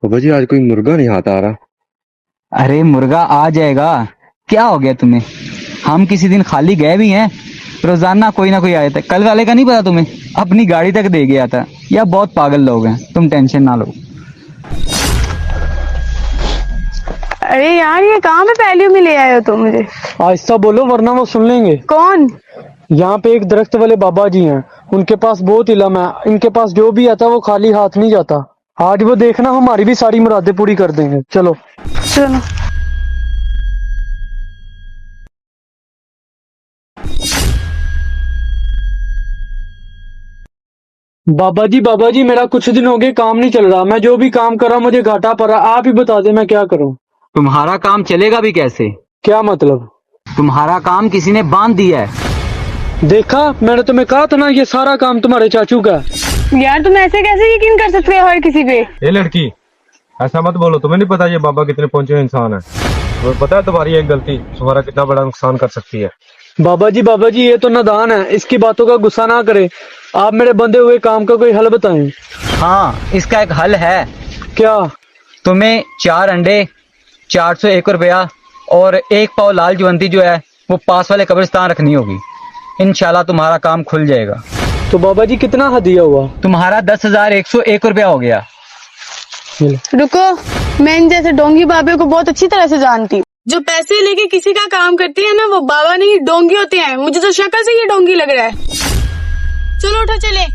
बाबा जी आज कोई मुर्गा नहीं हाथ आ रहा। अरे मुर्गा आ जाएगा, क्या हो गया तुम्हें? हम किसी दिन खाली गए भी हैं, रोजाना कोई ना कोई आया था। कल वाले का नहीं पता तुम्हें? अपनी गाड़ी तक दे गया था। या बहुत पागल लोग हैं, तुम टेंशन ना लो। अरे यार, ये कहाँ पे पहले में ले आए हो तुम मुझे? आहिस्ता बोलो वरना वो सुन लेंगे। कौन? यहाँ पे एक दरख्त वाले बाबा जी हैं, उनके पास बहुत इलम है। इनके पास जो भी आता वो खाली हाथ नहीं जाता। आज वो देखना हमारी भी सारी मुरादें पूरी कर देंगे। चलो चलो। बाबा जी मेरा कुछ दिन हो गए काम नहीं चल रहा। मैं जो भी काम कर रहा मुझे घाटा पड़ रहा। आप ही बता दें मैं क्या करूं। तुम्हारा काम चलेगा भी कैसे? क्या मतलब? तुम्हारा काम किसी ने बांध दिया है। देखा, मैंने तुम्हें कहा था ना ये सारा काम तुम्हारे चाचू का है। यार तुम ऐसे कैसे यकीन कर सकते हो हर किसी पे? ये लड़की ऐसा मत बोलो, तुम्हें नहीं पता ये बाबा कितने पहुंचे हुए इंसान है। तुम्हें पता है तुम्हारी एक गलती तुम्हारा कितना बड़ा नुकसान कर सकती है। बाबा जी ये तो नादान है, इसकी बातों का गुस्सा ना करे। आप मेरे बंधे हुए काम का कोई हल बताएं। हाँ, इसका एक हल है। क्या? तुम्हें 4 अंडे, 401 रुपया और 1 पाव लाल जवंती जो है वो पास वाले कब्रिस्तान रखनी होगी। इंशाल्लाह तुम्हारा काम खुल जाएगा। तो बाबा जी कितना हदिया हुआ? तुम्हारा 10,101 रुपया हो गया। रुको, मैं इन जैसे डोंगी बाबे को बहुत अच्छी तरह से जानती हूँ। जो पैसे लेके किसी का काम करती है ना, वो बाबा नहीं डोंगी होते हैं। मुझे तो शक्ल से ये डोंगी लग रहा है। चलो उठो चले।